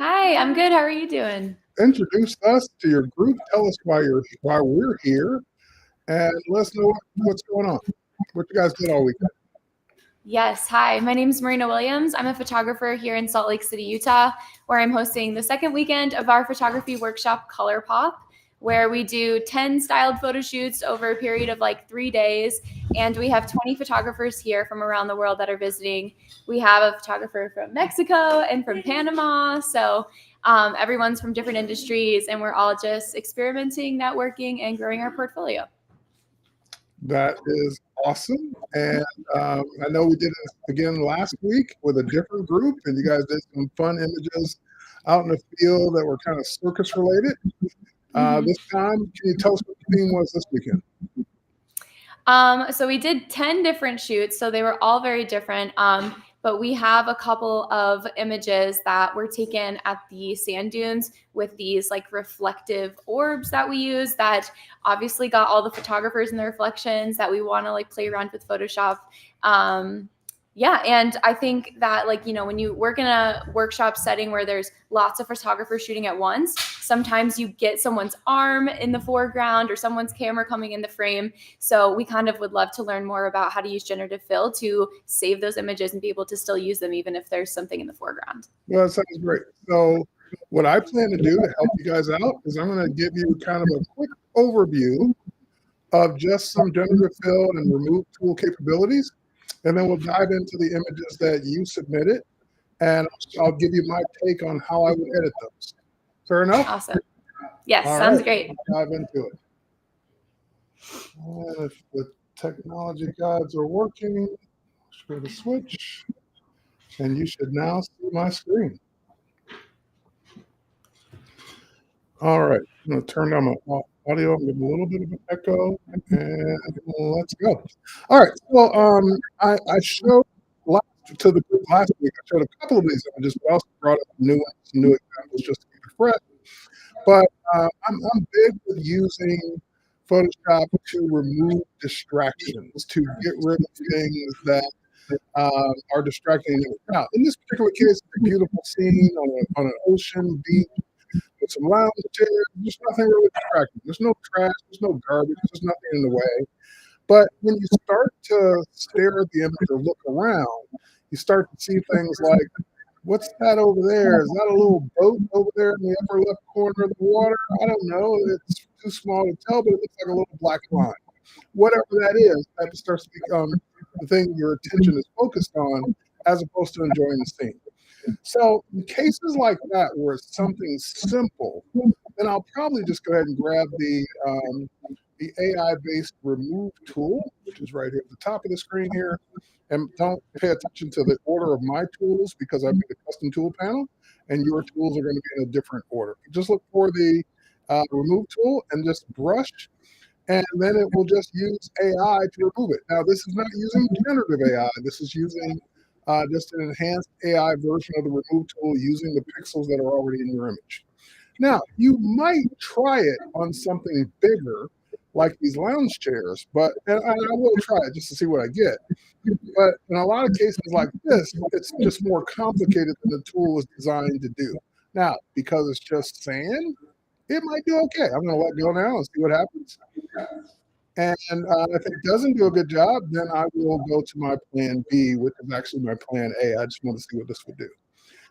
Hi, I'm good. How are you doing? Introduce us to your group. Tell us why we're here, and let us know what's going on. What you guys did all weekend. Yes, hi. My name is Marina Williams. I'm a photographer here in Salt Lake City, Utah, where I'm hosting the second weekend of our photography workshop, Colorpop, where we do 10 styled photo shoots over a period of like 3 days. And we have 20 photographers here from around the world that are visiting. We have a photographer from Mexico and from Panama. So everyone's from different industries, and we're all just experimenting, networking, and growing our portfolio. That is awesome. And I know we did it again last week with a different group, and you guys did some fun images out in the field that were kind of circus related. This time, can you tell us what the theme was this weekend? So we did 10 different shoots, so they were all very different. But we have a couple of images that were taken at the sand dunes with these like reflective orbs that we use that obviously got all the photographers in the reflections that we want to like play around with Photoshop. Yeah, and I think that when you work in a workshop setting where there's lots of photographers shooting at once, sometimes you get someone's arm in the foreground or someone's camera coming in the frame. So we kind of would love to learn more about how to use generative fill to save those images and be able to still use them even if there's something in the foreground. Well, that sounds great. So what I plan to do to help you guys out is I'm going to give you kind of a quick overview of just some generative fill and remove tool capabilities. And then we'll dive into the images that you submitted, and I'll give you my take on how I would edit those. Fair enough? Awesome. Yes, All sounds right, great. I'll dive into it. And if the technology guides are working, go to switch, and you should now see my screen. All right, I'm going to turn down my audio. I'm getting a little bit of an echo, and let's go. All right, so I showed to the group last week. I showed a couple of these images, but I also brought up new examples just to keep it fresh. But I'm big with using Photoshop to remove distractions, to get rid of things that are distracting. Now, in this particular case, it's a beautiful scene on an ocean beach with some lounge chairs. There's nothing really distracting. There's no trash. There's no garbage. There's nothing in the way. But when you start to stare at the image or look around, you start to see things like, what's that over there? Is that a little boat over there in the upper left corner of the water? I don't know. It's too small to tell, but it looks like a little black line. Whatever that is, that starts to become the thing your attention is focused on as opposed to enjoying the scene. So in cases like that where it's something simple, then I'll probably just go ahead and grab the AI-based remove tool, which is right here at the top of the screen here. And don't pay attention to the order of my tools because I made a custom tool panel, and your tools are going to be in a different order. Just look for the remove tool and just brush, and then it will just use AI to remove it. Now, this is not using generative AI. This is using just an enhanced AI version of the remove tool using the pixels that are already in your image. Now, you might try it on something bigger, like these lounge chairs, and I will try it just to see what I get. But in a lot of cases like this, it's just more complicated than the tool was designed to do. Now, because it's just sand, it might do okay. I'm going to let go now and see what happens. And if it doesn't do a good job, then I will go to my plan B, which is actually my plan A. I just want to see what this would do.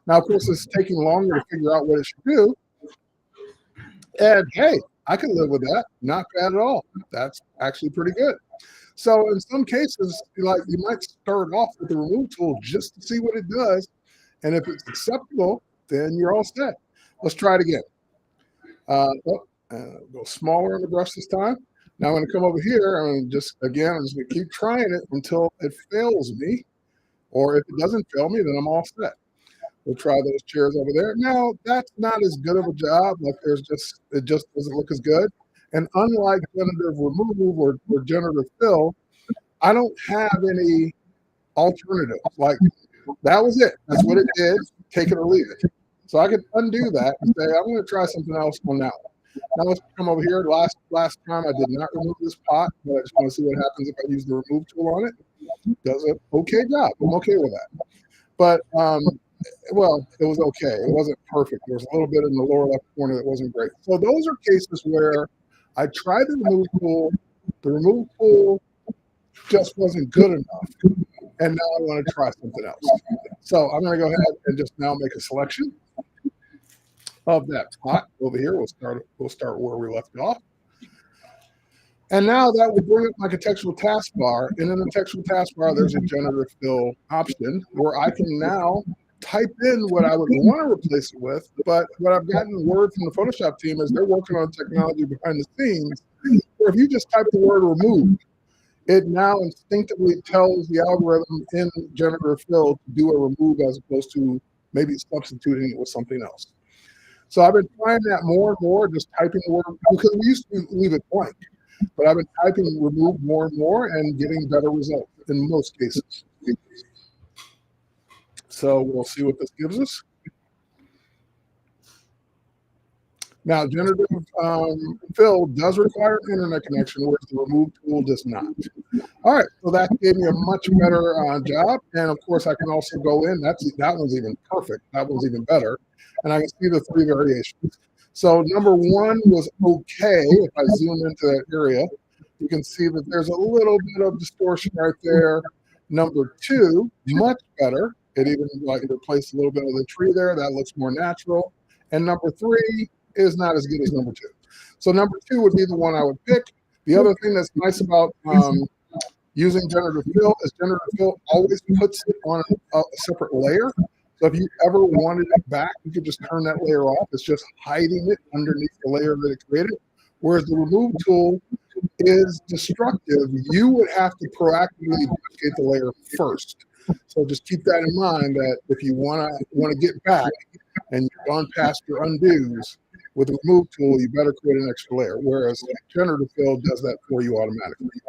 Now, of course, it's taking longer to figure out what it should do. And hey, I can live with that. Not bad at all. That's actually pretty good. So in some cases, like you might start off with the remove tool just to see what it does. And if it's acceptable, then you're all set. Let's try it again. Go smaller on the brush this time. Now I'm going to come over here and I'm just going to keep trying it until it fails me. Or if it doesn't fail me, then I'm all set. We'll try those chairs over there. Now, that's not as good of a job. Like it just doesn't look as good. And unlike generative remove or generative fill, I don't have any alternatives. Like that was it. That's what it did. Take it or leave it. So I could undo that and say, I'm going to try something else on that one. Now let's come over here. Last time I did not remove this pot, but I just want to see what happens if I use the remove tool on it. Does an okay job. I'm okay with that. But well, it was okay. It wasn't perfect. There was a little bit in the lower left corner that wasn't great. So those are cases where I tried the remove tool. The remove tool just wasn't good enough. And now I want to try something else. So I'm going to go ahead and just now make a selection of that pot over here. We'll start where we left off. And now that will bring up my contextual taskbar. And in the contextual taskbar, there's a generative fill option where I can now type in what I would want to replace it with. But what I've gotten word from the Photoshop team is they're working on technology behind the scenes where if you just type the word remove, it now instinctively tells the algorithm in generative fill to do a remove as opposed to maybe substituting it with something else. So I've been trying that more and more, just typing the word, because we used to leave it blank. But I've been typing remove more and more and getting better results in most cases. So we'll see what this gives us. Now, generative fill does require an internet connection, whereas the remove tool does not. All right, so that gave me a much better job. And of course, I can also go in. That one's even perfect. That one's even better. And I can see the 3 variations. So number 1 was okay. If I zoom into that area, you can see that there's a little bit of distortion right there. Number 2, much better. It even like replaced a little bit of the tree there. That looks more natural. And number 3 is not as good as number 2. So number 2 would be the one I would pick. The other thing that's nice about using generative fill is generative fill always puts it on a separate layer. So if you ever wanted it back, you could just turn that layer off. It's just hiding it underneath the layer that it created. Whereas the remove tool is destructive. You would have to proactively duplicate the layer first. So just keep that in mind that if you want to get back and you've gone past your undos with the remove tool, you better create an extra layer. Whereas generative fill does that for you automatically.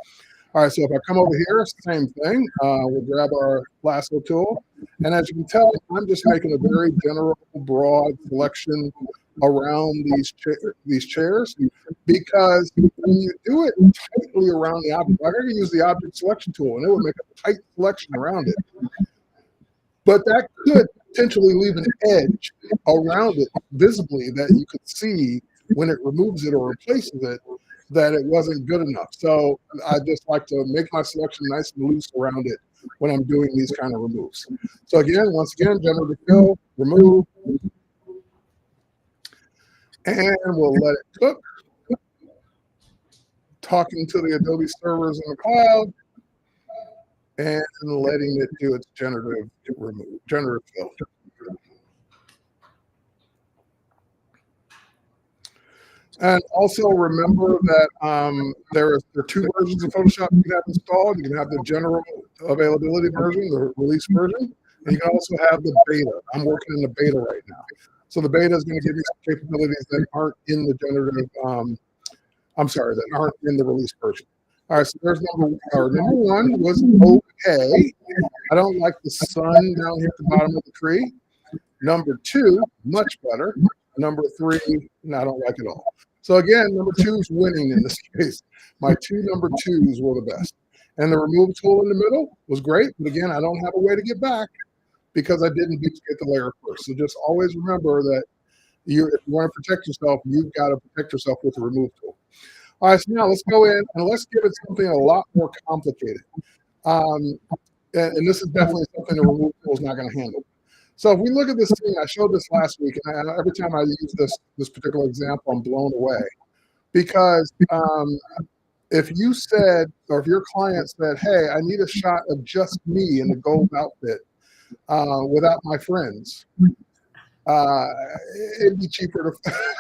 All right, so if I come over here, same thing. We'll grab our lasso tool. And as you can tell, I'm just making a very general, broad selection around these chairs because when you do it tightly around the object, like I can use the object selection tool and it would make a tight selection around it. But that could potentially leave an edge around it visibly that you could see when it removes it or replaces it, that it wasn't good enough. So I just like to make my selection nice and loose around it when I'm doing these kind of removes. So once again, generative fill, remove, and we'll let it cook. Talking to the Adobe servers in the cloud and letting it do its generative fill. And also remember that there are 2 versions of Photoshop you can have installed. You can have the general availability version, the release version, and you can also have the beta. I'm working in the beta right now. So the beta is going to give you some capabilities that aren't in the generative, that aren't in the release version. All right, so there's number 1 was okay. I don't like the sun down here at the bottom of the tree. Number 2, much better. Number 3, I don't like it all. So again, number 2 is winning in this case. My 2 number 2s were the best. And the remove tool in the middle was great. But again, I don't have a way to get back because I didn't duplicate the layer first. So just always remember that if you want to protect yourself, you've got to protect yourself with the remove tool. All right, so now let's go in and let's give it something a lot more complicated. And this is definitely something the remove tool is not going to handle. So if we look at this scene, I showed this last week, and every time I use this particular example, I'm blown away. Because if you said, or if your client said, hey, I need a shot of just me in the gold outfit without my friends, it'd be cheaper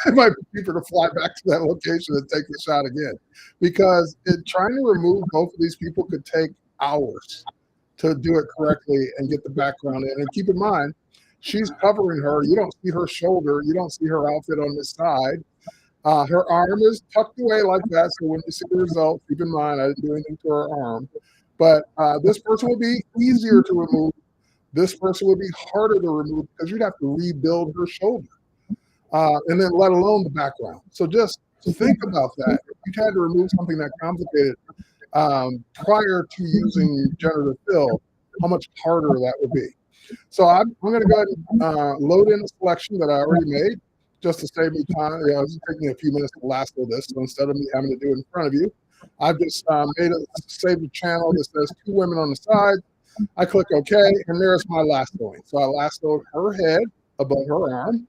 it might be cheaper to fly back to that location and take the shot again. Because trying to remove both of these people could take hours to do it correctly and get the background in. And keep in mind, she's covering her. You don't see her shoulder. You don't see her outfit on this side. Her arm is tucked away like that. So when you see the result, keep in mind, I didn't do anything to her arm. But this person would be easier to remove. This person would be harder to remove because you'd have to rebuild her shoulder. And then let alone the background. So just think about that. If you had to remove something that complicated prior to using generative fill, how much harder that would be. So I'm going to go ahead and load in a selection that I already made just to save me time. Yeah, it's taking me a few minutes to lasso this. So instead of me having to do it in front of you, I've just saved a channel that says 2 women on the side. I click OK, and there's my lassoing. So I lassoed her head above her arm.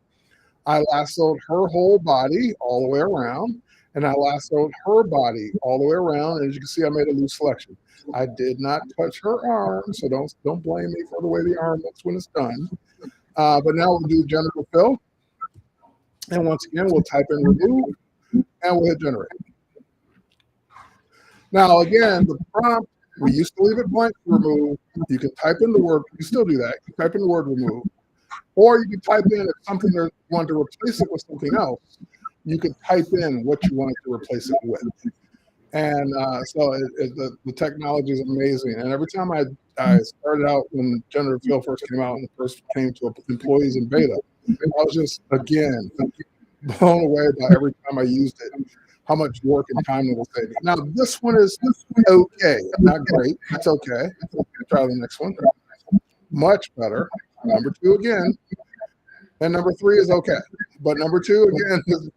I lassoed her whole body all the way around, and I lassoed her body all the way around. And as you can see, I made a loose selection. I did not touch her arm, so don't blame me for the way the arm looks when it's done. But now we'll do generative fill. And once again, we'll type in remove, and we'll hit generate. Now, again, the prompt, we used to leave it blank to remove. You can type in the word, you still do that. You type in the word remove. Or you can type in if something that you want to replace it with something else. You can type in what you want to replace it with. And so the technology is amazing. And every time I started out when Generative Fill first came out and first came to employees in beta, I was just, again, blown away by every time I used it, how much work and time it will save me. Now, this one is okay. Not great. It's okay. Try the next one. Much better. Number 2 again. And number 3 is okay. But number 2, again, is,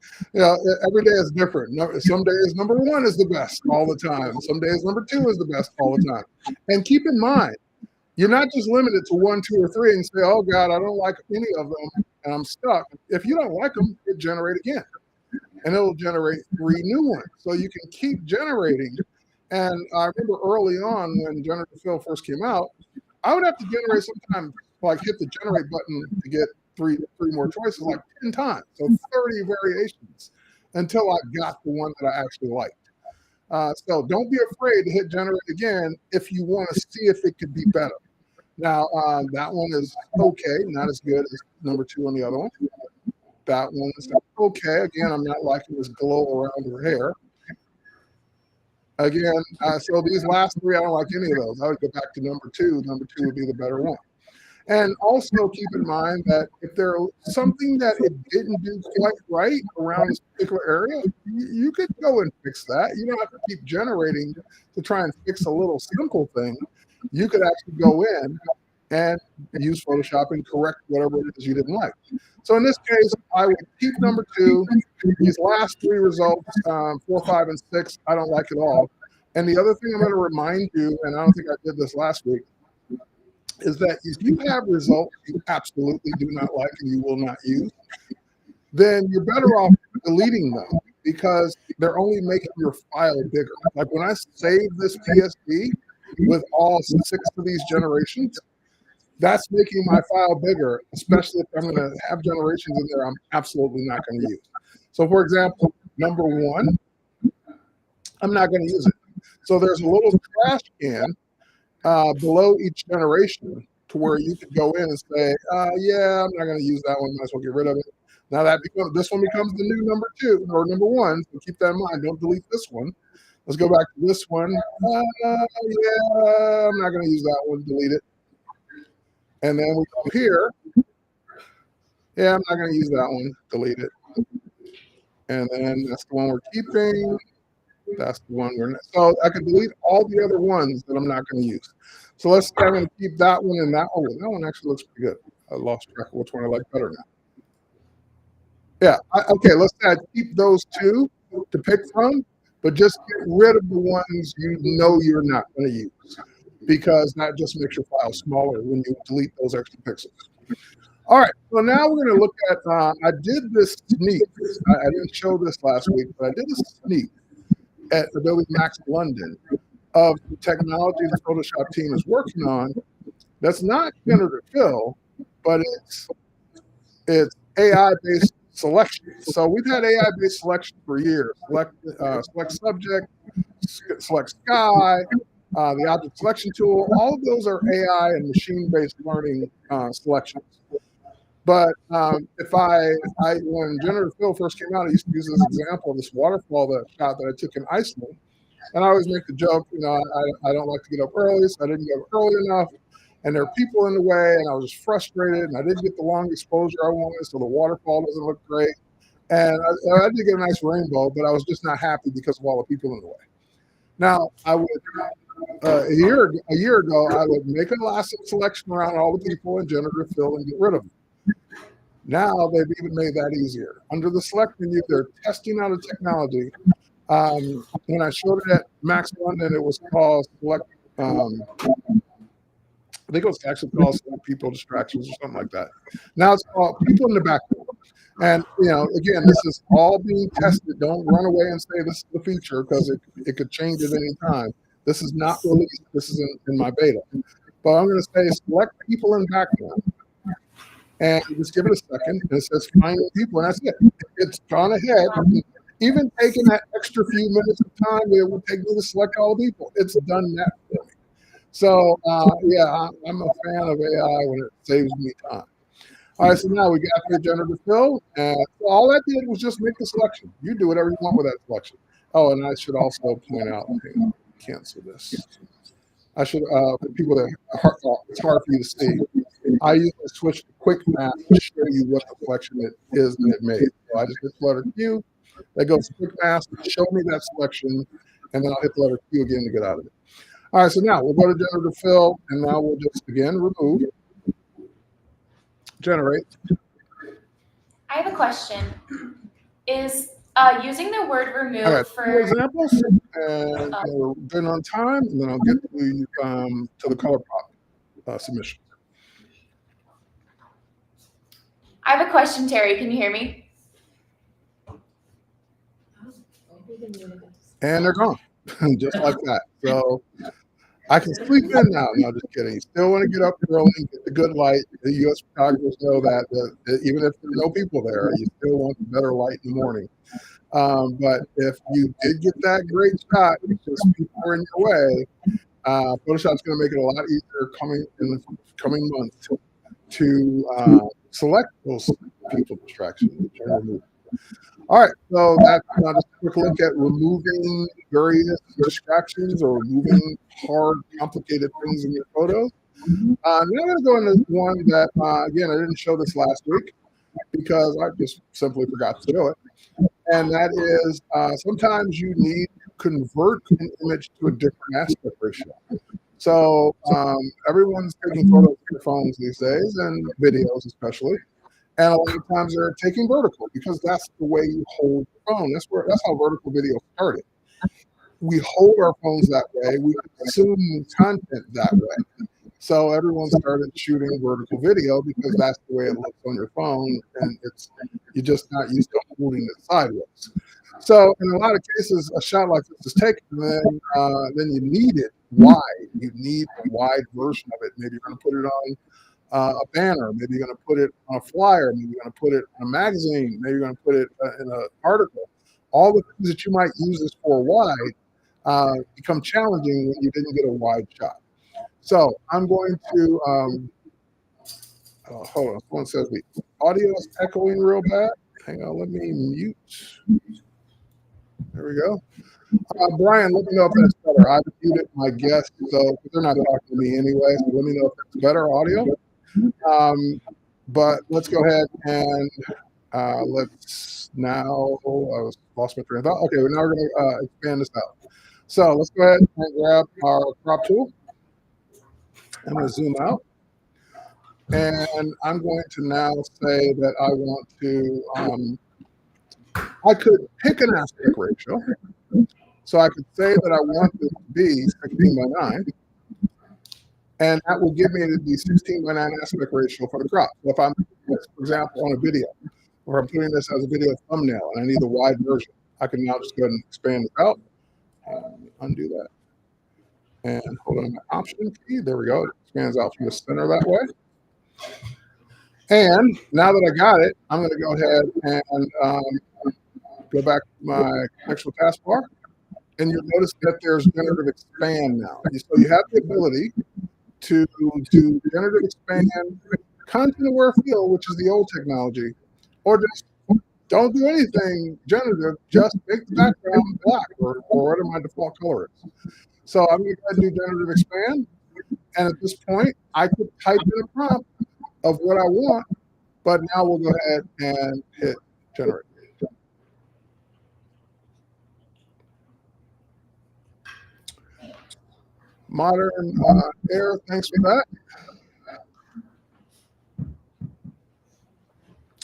every day is different. Some days number 1 is the best all the time. Some days number 2 is the best all the time. And keep in mind, you're not just limited to 1, 2, or 3 and say, oh, God, I don't like any of them, and I'm stuck. If you don't like them, hit generate again. And it'll generate 3 new ones. So you can keep generating. And I remember early on when Generative Fill first came out, I would have to generate sometimes, like hit the generate button to get three more choices, like 10 times. So 30 variations until I got the one that I actually liked. So don't be afraid to hit generate again if you want to see if it could be better. Now, that one is okay, not as good as number 2 on the other one. That one is okay. Again, I'm not liking this glow around her hair. Again, so these last 3, I don't like any of those. I would go back to number 2. Number 2 would be the better one. And also keep in mind that if there's something that it didn't do quite right around this particular area, you could go and fix that. You don't have to keep generating to try and fix a little simple thing. You could actually go in and use Photoshop and correct whatever it is you didn't like. So in this case, I would keep number 2. These last 3 results, 4, 5, and 6, I don't like at all. And the other thing I'm going to remind you, and I don't think I did this last week, is that if you have results you absolutely do not like and you will not use, then you're better off deleting them because they're only making your file bigger. Like when I save this PSD with all 6 of these generations, that's making my file bigger, especially if I'm going to have generations in there I'm absolutely not going to use. So for example, number 1, I'm not going to use it. So there's a little trash can below each generation to where you could go in and say, yeah, I'm not going to use that one. Might as well get rid of it. Now this one becomes the new number 2 or number 1. So keep that in mind. Don't delete this one. Let's go back to this one. Yeah, I'm not going to use that one. Delete it. And then we go here. Yeah, I'm not going to use that one. Delete it. And then that's the one we're keeping. That's the one we're not. So I can delete all the other ones that I'm not going to use. So let's say I'm going to keep that one and that one. That one actually looks pretty good. I lost track of which one I like better now. Yeah. Okay. Let's say I keep those 2 to pick from, but just get rid of the ones you know you're not going to use because that just makes your file smaller when you delete those extra pixels. All right, so now we're going to look at, I did this sneak. I didn't show this last week, but I did a sneak at Adobe Max London of the technology the Photoshop team is working on. That's not generative fill, but it's AI-based selection. So we've had AI-based selection for years. Select subject, select sky, the object selection tool. All of those are AI and machine-based learning selections. But when Generative Fill first came out, I used to use this example of this waterfall shot that I took in Iceland. And I always make the joke, I don't like to get up early, so I didn't get up early enough. And there are people in the way, and I was just frustrated, and I didn't get the long exposure I wanted, so the waterfall doesn't look great. And I did get a nice rainbow, but I was just not happy because of all the people in the way. Now, I would a year ago, I would make a lasso selection around all the people in generative fill and get rid of them. Now they've even made that easier. Under the select menu, they're testing out a technology. When I showed it at Max London, it was called select. I think it was actually called select people distractions or something like that. Now it's called people in the background. And again, this is all being tested. Don't run away and say this is the feature, because it could change at any time. This is not released. This is in my beta. But I'm going to say select people in background. And just give it a second. And it says find people, and that's it. It's gone ahead. Even taking that extra few minutes of time that it would take me to select all the people, it's done that for me. So yeah, I'm a fan of AI when it saves me time. All right, so now we got the generative fill, and so all that did was just make the selection. You do whatever you want with that selection. Oh, and I should also point out, hang on, cancel this. I should, for people that it's hard for you to see, I use the switch to quick map to show you what the selection it is that it made. So I just hit the letter Q, that goes to quick mask, show me that selection, and then I'll hit the letter Q again to get out of it. All right, so now we'll go to generative fill, and now we'll just again remove, generate. I have a question. Is using the word remove I got for 2 examples, and we're good on time, and then I'll get to the Colorpop submission. I have a question, Terry. Can you hear me? And they're gone, just like that. So I can sleep in now. No, just kidding. You still want to get up early and get the good light. The U.S. photographers know that even if there are no people there, you still want the better light in the morning. But if you did get that great shot because people are in your way, Photoshop's going to make it a lot easier in the coming months to select those people distractions. All right, so that's just a quick look at removing various distractions or removing hard, complicated things in your photos. Now I'm going to go into one that, again, I didn't show this last week because I just simply forgot to show it. And that is sometimes you need to convert an image to a different aspect ratio. So everyone's taking photos with their phones these days, and videos especially. And a lot of times they're taking vertical because that's the way you hold the phone. That's how vertical video started. We hold our phones that way. We consume content that way. So everyone started shooting vertical video because that's the way it looks on your phone, and you're just not used to holding it sideways. So in a lot of cases, a shot like this is taken, and then you need it wide. You need a wide version of it. Maybe you're going to put it on a banner, maybe you're going to put it on a flyer, maybe you're going to put it in a magazine, maybe you're going to put it in an article. All the things that you might use this for wide become challenging when you didn't get a wide shot. So I'm going to, hold on, someone says the audio is echoing real bad. Hang on, let me mute. There we go. Brian, let me know if that's better. I've muted my guests, so they're not talking to me anyway, so let me know if it's better audio. But let's go ahead and let's now, I lost my train of thought. Okay, now we're going to expand this out. So let's go ahead and grab our crop tool. I'm going to zoom out. And I'm going to now say that I want to, I could pick an aspect ratio. So I could say that I want this to be 16:9. And that will give me the 16:9 aspect ratio for the crop. So if I'm, for example, on a video, or I'm putting this as a video thumbnail and I need a wide version, I can now just go ahead and expand it out and undo that. And hold on my option key. There we go. It expands out from the center that way. And now that I got it, I'm going to go ahead and go back to my contextual taskbar. And you'll notice that there's generative expand now. So you have the ability to generative expand content aware fill, which is the old technology, or just don't do anything generative, just make the background black or whatever my default color is. So I'm going to go ahead and do generative expand. And at this point, I could type in a prompt of what I want, but now we'll go ahead and hit generate. Modern Air, thanks for that.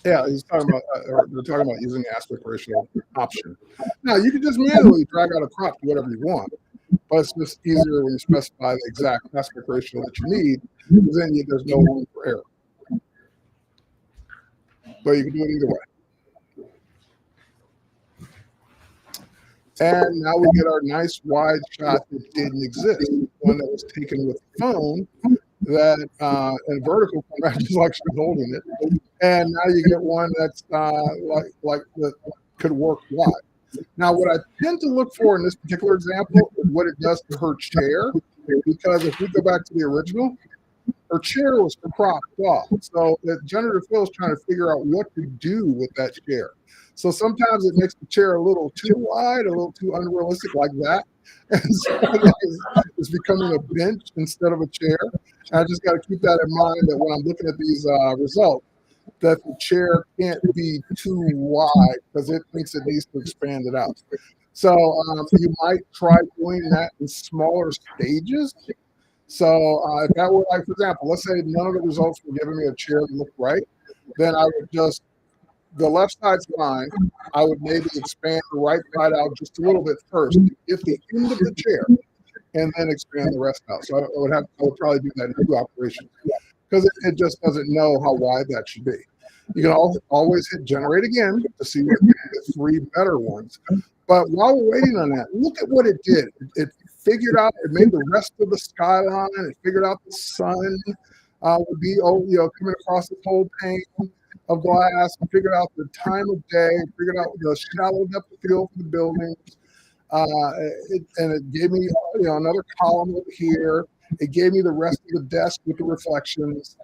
Yeah, he's talking about, they're talking about using the aspect ratio option. Now, you can just manually drag out a crop to whatever you want, but it's just easier when you specify the exact aspect ratio that you need, because then there's no room for error. But you can do it either way. And now we get our nice wide shot that didn't exist, one that was taken with the phone, that in vertical format, just like she's holding it. And now you get one that's like that could work wide. Now, what I tend to look for in this particular example is what it does to her chair, because if we go back to the original, her chair was cropped off. So the Generative Fill is trying to figure out what to do with that chair. So sometimes it makes the chair a little too wide, a little too unrealistic, like that. And so it's becoming a bench instead of a chair. And I just got to keep that in mind, that when I'm looking at these results, that the chair can't be too wide because it thinks it needs to expand it out. So you might try doing that in smaller stages. So if that were, like, for example, let's say none of the results were giving me a chair that looked right, then I would just, the left side's fine. I would maybe expand the right side out just a little bit first to get the end of the chair, and then expand the rest out. So I would probably do that in 2 operations, because it just doesn't know how wide that should be. You can always hit generate again to see what the 3 better ones. But while we're waiting on that, look at what it did. It figured out, it made the rest of the skyline. It figured out the sun would be coming across this whole pane of glass. It figured out the time of day. It figured out the shallow depth of field for the buildings. And it gave me another column over here. It gave me the rest of the desk with the reflections.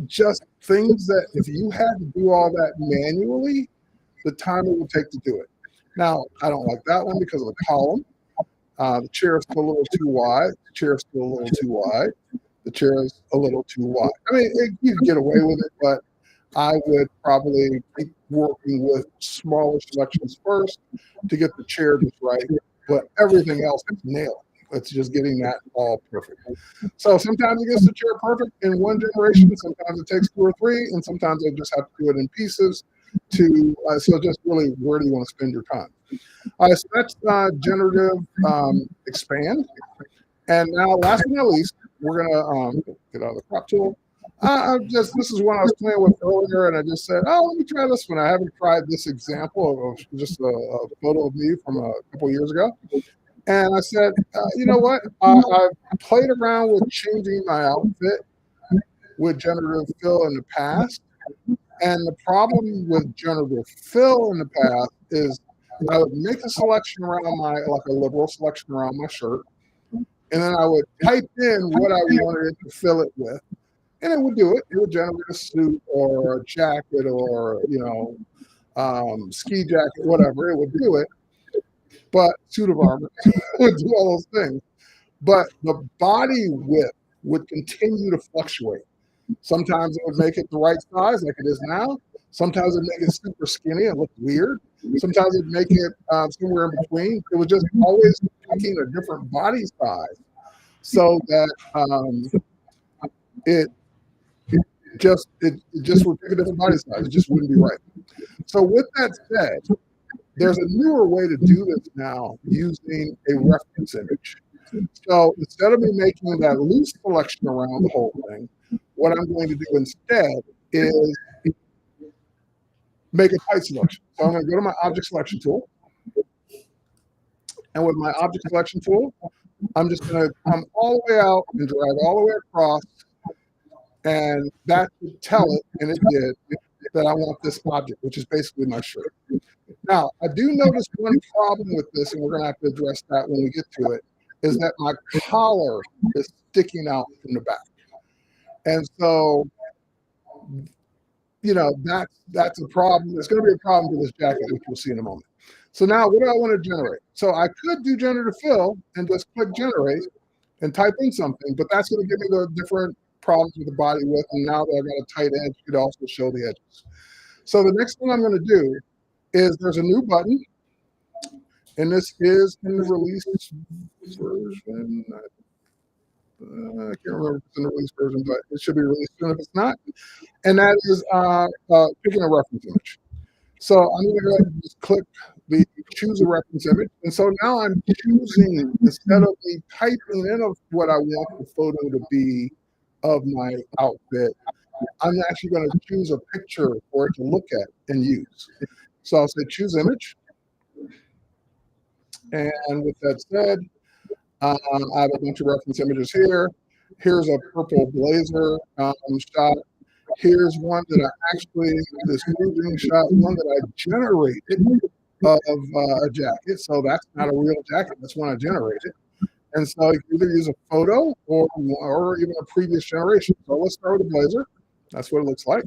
Just things that if you had to do all that manually, the time it would take to do it. Now, I don't like that one because of the column. The chair is still a little too wide. The chair is still a little too wide. The chair is a little too wide. I mean, you can get away with it, but I would probably be working with smaller selections first to get the chair just right. But everything else is nailed. It's just getting that all perfect. So sometimes it gets the chair perfect in 1 generation. Sometimes it takes 2 or 3, and sometimes I just have to do it in pieces. So just really, where do you want to spend your time? All right, so that's Generative expand. And now, last but not least, we're gonna get out of the crop tool. This is one I was playing with earlier, and I just said, oh, let me try this one. I haven't tried this example of just a photo of me from a couple years ago. And I said, you know what? I've played around with changing my outfit with Generative Fill in the past. And the problem with Generative Fill in the past is I would make a selection around like a liberal selection around my shirt. And then I would type in what I wanted it to fill it with. And it would do it. It would generate a suit or a jacket or, ski jacket, whatever. It would do it. But suit of armor would do all those things. But the body width would continue to fluctuate. Sometimes it would make it the right size, like it is now. Sometimes it would make it super skinny and look weird. Sometimes it would make it somewhere in between. It was just always picking a different body size, so that it just would pick a different body size. It just wouldn't be right. So with that said, there's a newer way to do this now using a reference image. So instead of me making that loose selection around the whole thing, what I'm going to do instead is make a tight selection. So I'm going to go to my object selection tool. And with my object selection tool, I'm just going to come all the way out and drag all the way across. And that should tell it, and it did, that I want this object, which is basically my shirt. Now, I do notice one problem with this, and we're going to have to address that when we get to it, is that my collar is sticking out from the back. And so, that's a problem. It's going to be a problem with this jacket, which we'll see in a moment. So now, what do I want to generate? So I could do Generative Fill and just click Generate and type in something, but that's going to give me the different problems with the body width. And now that I've got a tight edge, it also show the edges. So the next thing I'm going to do is there's a new button, and this is in the release version. I can't remember if it's in the release version, but it should be released soon if it's not. And that is picking a reference image. So I'm going to go ahead and just click the choose a reference image. And so now I'm choosing, instead of me typing in of what I want the photo to be of my outfit, I'm actually going to choose a picture for it to look at and use. So I'll say choose image. And with that said, I have a bunch of reference images here. Here's a purple blazer shot. Here's one that I actually, this cruising shot, one that I generated of a jacket. So that's not a real jacket. That's one I generated. And so you can either use a photo or even a previous generation. So let's start with the blazer. That's what it looks like.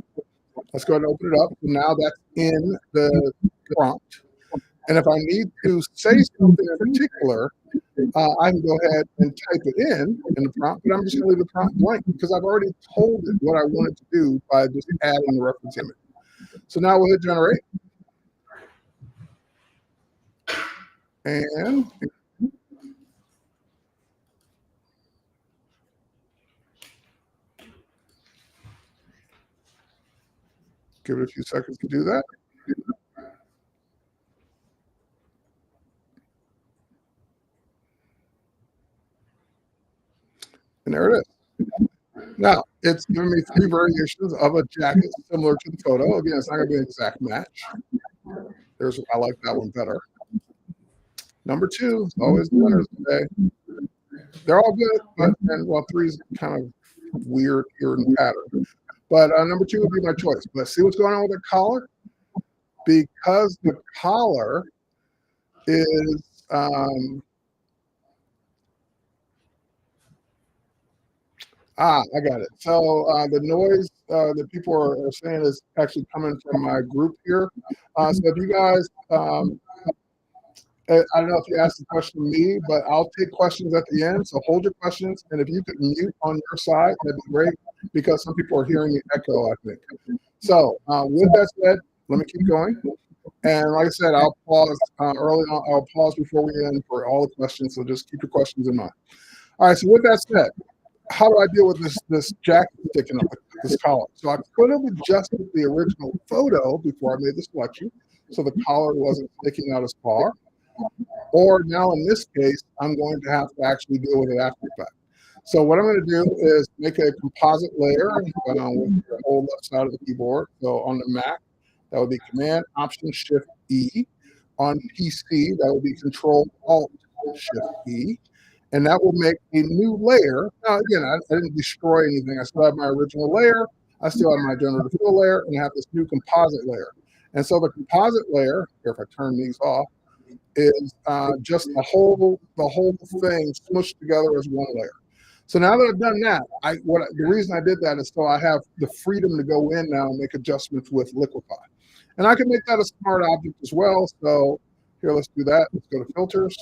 Let's go ahead and open it up. Now that's in the prompt. And if I need to say something in particular, I can go ahead and type it in the prompt, but I'm just going to leave the prompt blank because I've already told it what I wanted to do by just adding the reference image. So now we'll hit generate. And give it a few seconds to do that. And there it is. Now, it's giving me 3 variations of a jacket similar to the photo. Again, it's not going to be an exact match. I like that one better. Number 2 is always the winners today. They're all good, but well, 3 is kind of weird here in the pattern. But number 2 would be my choice. But see what's going on with the collar? Because the collar is I got it. So the noise that people are saying is actually coming from my group here. So if you guys, I don't know if you asked the question to me, but I'll take questions at the end. So hold your questions. And if you could mute on your side, that'd be great because some people are hearing the echo, I think. So with that said, let me keep going. And like I said, I'll pause early on. I'll pause before we end for all the questions. So just keep your questions in mind. All right. So with that said, how do I deal with this jacket sticking up, this collar? So I could have adjusted the original photo before I made the selection, so the collar wasn't sticking out as far. Or now in this case, I'm going to have to actually deal with it after the fact. So what I'm going to do is make a composite layer with the whole left side of the keyboard. So on the Mac, that would be Command Option Shift E. On PC, that would be Control Alt Shift E. And that will make a new layer. Now, again, I didn't destroy anything. I still have my original layer. I still have my generative fill layer, and I have this new composite layer. And so the composite layer, here if I turn these off, is just the whole thing smushed together as one layer. So now that I've done that, the reason I did that is so I have the freedom to go in now and make adjustments with Liquify. And I can make that a smart object as well. So here, let's do that. Let's go to filters.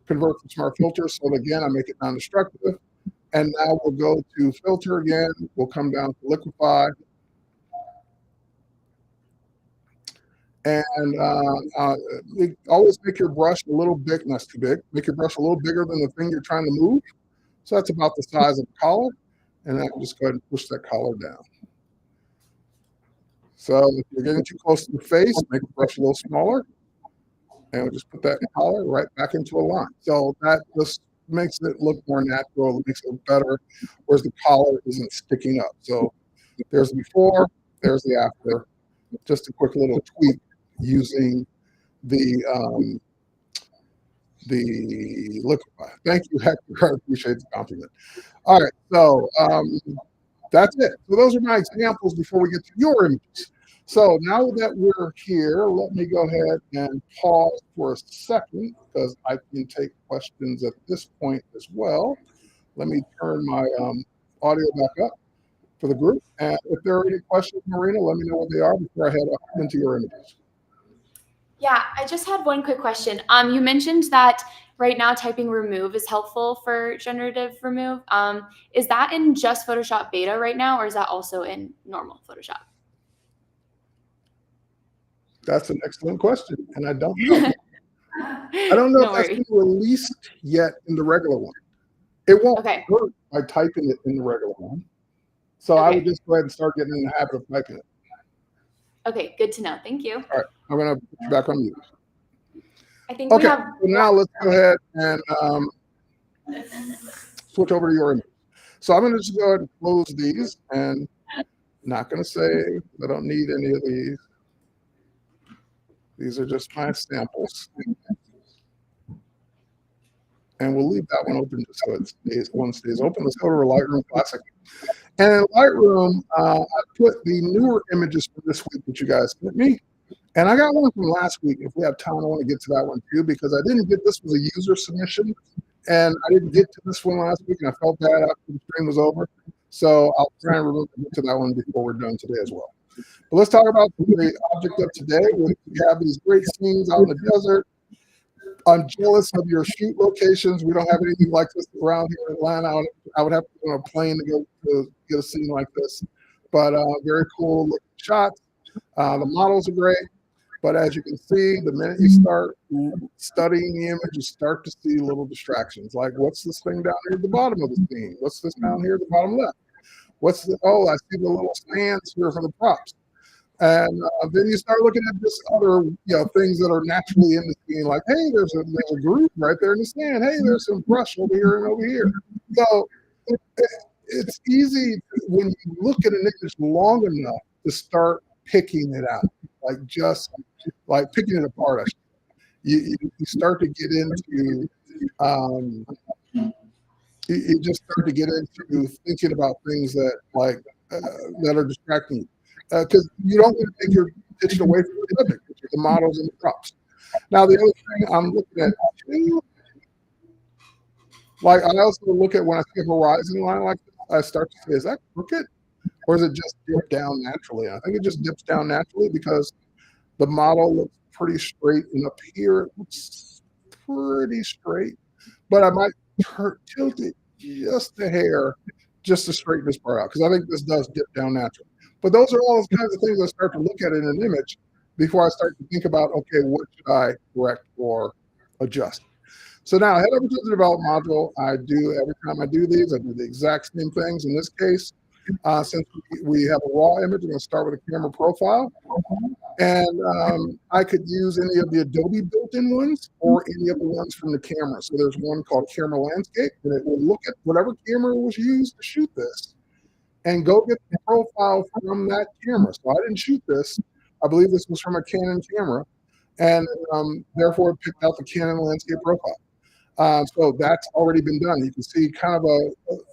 Convert to smart filters. So again, I make it non-destructive. And now we'll go to filter again. We'll come down to Liquify. And always make your brush a little big, not too big. Make your brush a little bigger than the thing you're trying to move. So that's about the size of the collar. And I can just go ahead and push that collar down. So if you're getting too close to the face, make the brush a little smaller. And we'll just put that collar right back into a line. So that just makes it look more natural. It makes it look better, whereas the collar isn't sticking up. So there's the before, there's the after. Just a quick little tweak using the Liquify. Thank you, Hector. I appreciate the compliment. All right, so that's it. So those are my examples before we get to your images. So now that we're here, let me go ahead and pause for a second because I can take questions at this point as well. Let me turn my audio back up for the group. And if there are any questions, Marina, let me know what they are before I head up into your images. Yeah, I just had one quick question. You mentioned that right now typing remove is helpful for generative remove. Is that in just Photoshop beta right now, or is that also in normal Photoshop? That's an excellent question, and I don't know. I don't know if that's been released yet in the regular one. It won't Okay. hurt by typing it in the regular one. So I would just go ahead and start getting in the habit of typing it. Okay, good to know. Thank you. All right, I'm going to put you back on mute. I think Okay, we have. so now let's go ahead and switch over to your image. So I'm going to just go ahead and close these, and not going to save. I don't need any of these. These are just my samples. And we'll leave that one open just so one stays open. Let's go to Lightroom Classic. And in Lightroom, I put the newer images from this week that you guys sent me. And I got one from last week. If we have time, I want to get to that one too, because I didn't get, this was a user submission, and I didn't get to this one last week, and I felt bad after the stream was over. So I'll try and get to that one before we're done today as well. But let's talk about the object of today. We have these great scenes out in the desert. I'm jealous of your shoot locations. We don't have anything like this around here in Atlanta. I would have to go on a plane to go to get a scene like this. But very cool looking shots. The models are great. But as you can see, the minute you start studying the image, you start to see little distractions. Like, what's this thing down here at the bottom of the scene? What's this down here at the bottom left? What's the, oh, I see the little stands here for the props. And then you start looking at just other, things that are naturally in the scene, like, hey, there's a groove right there in the stand. Hey, there's some brush over here and over here. So it's easy when you look at an image long enough to start picking it out, like just like picking it apart. You start to get into you just start to get into thinking about things that that are distracting you. Because you don't want to take your attention away from the subject, which are the models and the props. Now, the other thing I'm looking at too, like I also look at when I see a horizon line like this, I start to say, is that crooked? Or is it just dip down naturally? And I think it just dips down naturally because the model looks pretty straight, and up here it looks pretty straight. But I might tilt it just a hair just to straighten this part out, because I think this does dip down naturally. But those are all those kinds of things I start to look at in an image before I start to think about, okay, what should I correct or adjust? So now head over to the develop module. Every time I do these, I do the exact same things. In this case, since we have a raw image, I'm going to start with a camera profile. And I could use any of the Adobe built-in ones or any of the ones from the camera. So there's one called Camera Landscape, and it will look at whatever camera was used to shoot this and go get the profile from that camera. So I didn't shoot this. I believe this was from a Canon camera, and therefore it picked out the Canon landscape profile. So that's already been done. You can see kind of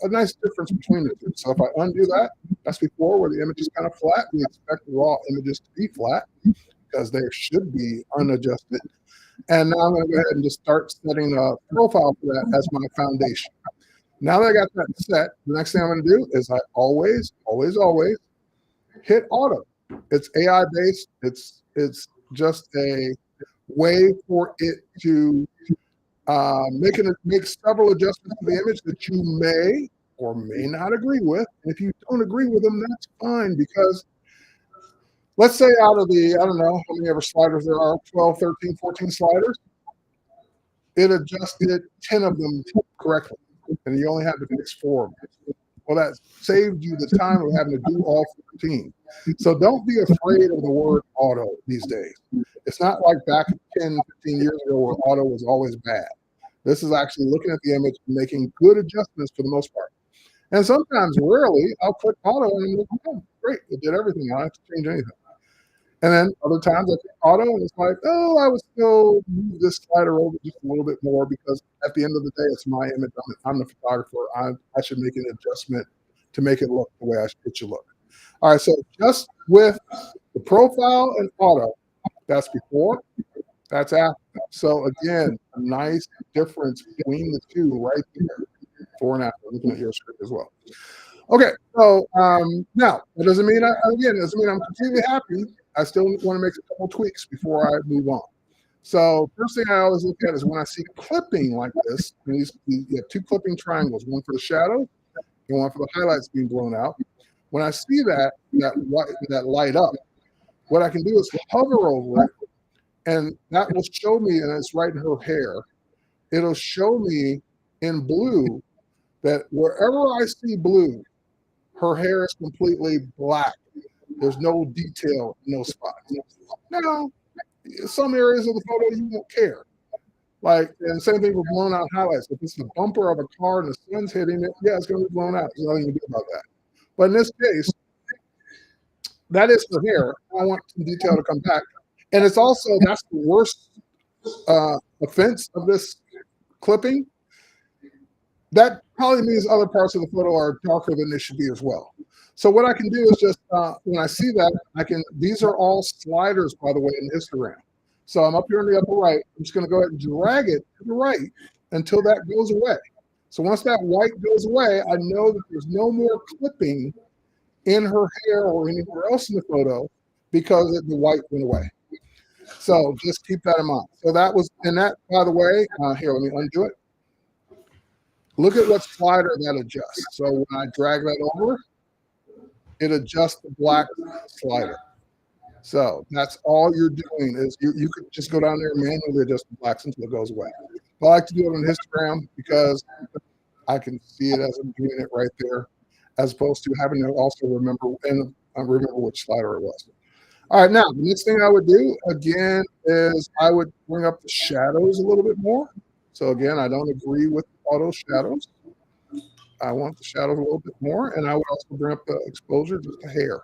a nice difference between the two. So if I undo that, that's before where the image is kind of flat. We expect raw images to be flat because they should be unadjusted. And now I'm going to go ahead and just start setting a profile for that as my foundation. Now that I got that set, the next thing I'm going to do is I always hit auto. It's AI based. It's just a way for it to make several adjustments to the image that you may or may not agree with. And if you don't agree with them, that's fine, because let's say out of the, I don't know how many ever sliders there are, 12, 13, 14 sliders, it adjusted 10 of them correctly, and you only had to fix 4 of them. Well, that saved you the time of having to do all 14. So don't be afraid of the word auto these days. It's not like back 10, 15 years ago where auto was always bad. This is actually looking at the image and making good adjustments for the most part. And sometimes, rarely, I'll click auto and look, oh, great, it did everything. I don't have to change anything. And then other times I click auto and it's like, oh, I would still move this slider over just a little bit more, because at the end of the day, it's my image. I'm the photographer. I should make an adjustment to make it look the way it should look. All right, so just with the profile and auto, that's before, that's after. So again, a nice difference between the two right there, before and after. Looking at your script as well. Okay, so now that doesn't mean I'm completely happy. I still want to make a couple tweaks before I move on. So first thing I always look at is when I see clipping like this, and you have 2 clipping triangles, one for the shadow and one for the highlights being blown out. When I see that light up, what I can do is hover over it, and that will show me, and it's right in her hair, it'll show me in blue that wherever I see blue, her hair is completely black. There's no detail, no spots. Now, some areas of the photo you won't care. Like, and same thing with blown out highlights. If it's the bumper of a car and the sun's hitting it, yeah, it's going to be blown out. There's nothing you can do about that. But in this case, that is her hair. I want some detail to come back. And it's also, that's the worst offense of this clipping. That probably means other parts of the photo are darker than they should be as well. So what I can do is just, when I see that, these are all sliders, by the way, in histogram. So I'm up here in the upper right. I'm just going to go ahead and drag it to the right until that goes away. So once that white goes away, I know that there's no more clipping in her hair or anywhere else in the photo because the white went away. So just keep that in mind. So that was, and that, by the way, here, let me undo it. Look at what slider that adjusts. So when I drag that over, it adjusts the black slider. So that's all you're doing is you could just go down there and manually adjust the blacks until it goes away. I like to do it on histogram because I can see it as I'm doing it right there, as opposed to having to also remember which slider it was. All right, now the next thing I would do again is I would bring up the shadows a little bit more. So again, I don't agree with auto shadows. I want the shadows a little bit more, and I would also bring up the exposure just a hair.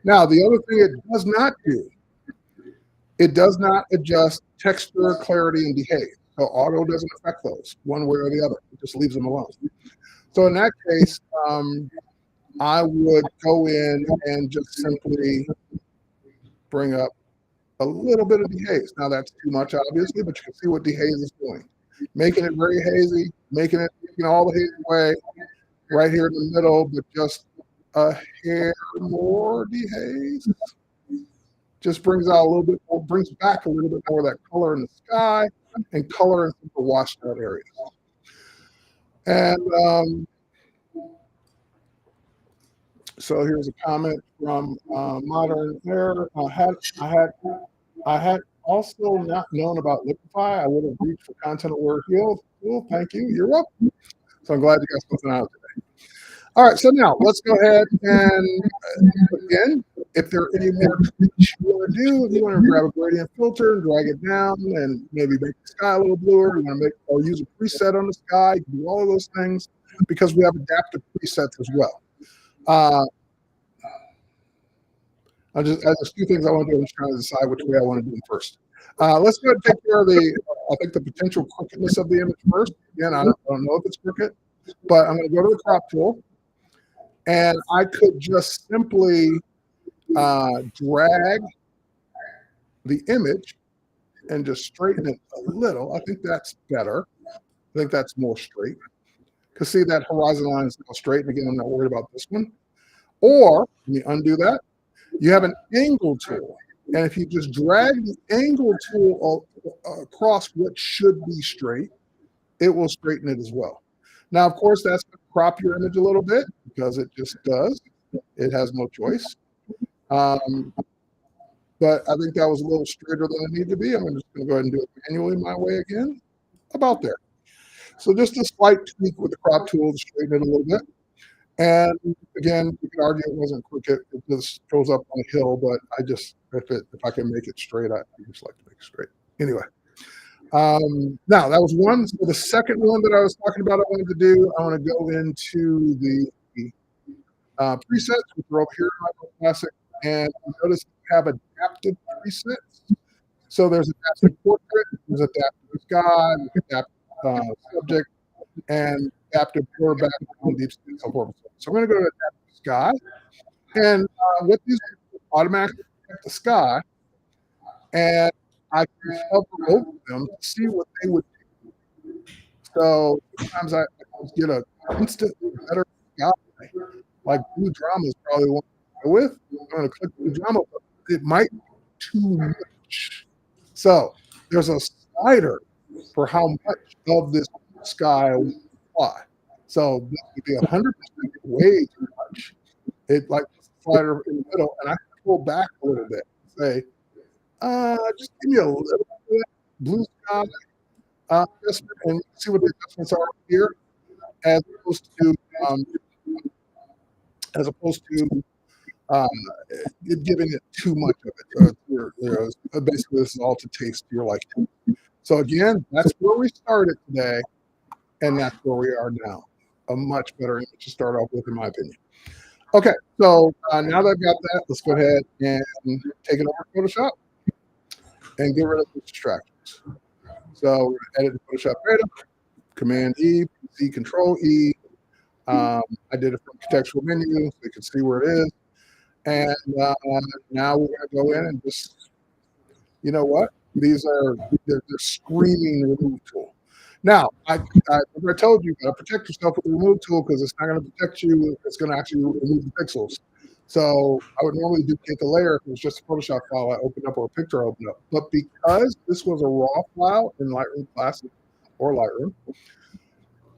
Now, the other thing it does not do, it does not adjust texture, clarity, and dehaze. So auto doesn't affect those one way or the other. It just leaves them alone. So in that case, I would go in and just simply bring up a little bit of dehaze. Now, that's too much, obviously, but you can see what dehaze is doing. Making it very hazy, making all the haze away right here in the middle, but just a hair more dehaze. Just brings out a little bit more, brings back a little bit more of that color in the sky and color in some of the washed out areas. And so here's a comment from Modern Air. I had also not known about Liquify. I would have reached for content aware healed. Cool, thank you. You're welcome. So I'm glad you got something out today. All right, so now let's go ahead and again, if there are any more tweaks you want to do, if you want to grab a gradient filter and drag it down and maybe make the sky a little bluer, you want to make or use a preset on the sky, you can do all of those things because we have adaptive presets as well. There's a few things I want to do. I'm just trying to decide which way I want to do them first. Let's go ahead and take care of the potential crookedness of the image first. Again, I don't know if it's crooked, but I'm going to go to the crop tool. And I could just simply drag the image and just straighten it a little. I think that's better. I think that's more straight. Because see, that horizon line is now straight. And again, I'm not worried about this one. Or, let me undo that. You have an angle tool. And if you just drag the angle tool across what should be straight, it will straighten it as well. Now, of course, that's going to crop your image a little bit because it just does. It has no choice. But I think that was a little straighter than it needed to be. I'm just going to go ahead and do it manually my way again. About there. So just a slight tweak with the crop tool to straighten it a little bit. And again, you can argue it wasn't crooked. It just goes up on a hill, but I just, if I can make it straight, I just like to make it straight. Anyway. Now that was one. So the second one that I was talking about, I wanted to do, I want to go into the presets, which are over here in Lightroom Classic, and notice we have adaptive presets. So there's adaptive portrait, there's adaptive sky, adaptive subject, and adaptive blur background, deep sky, so forth. So I'm going to go to adaptive sky, and what these automatically detect the sky, and I can hover over them to see what they would do. So sometimes I get a instantly better sky. Like blue drama is probably one to go with. I'm going to click blue drama, but it might be too much. So there's a slider for how much of this sky we apply. So this would be 100% way too much. It like the slider in the middle, and I can pull back a little bit and say, just give me a little bit of blue sky adjustment and see what the adjustments are here. as opposed to um, as opposed to uh, giving it too much of it. Basically, this is all to taste your liking. So again, that's where we started today, and that's where we are now. A much better image to start off with, in my opinion. Okay, so now that I've got that, let's go ahead and take it over to Photoshop and get rid of the distractions. So we're going to edit the Photoshop Beta, Command E, PC Control E. I did it from contextual menu so you can see where it is. And now we're going to go in and just, you know what? They're screaming remove tool. Now, I told you, you got to protect yourself with the remove tool because it's not going to protect you. It's going to actually remove the pixels. So I would normally duplicate the layer if it was just a Photoshop file I opened up or a picture I opened up. But because this was a raw file in Lightroom Classic or Lightroom,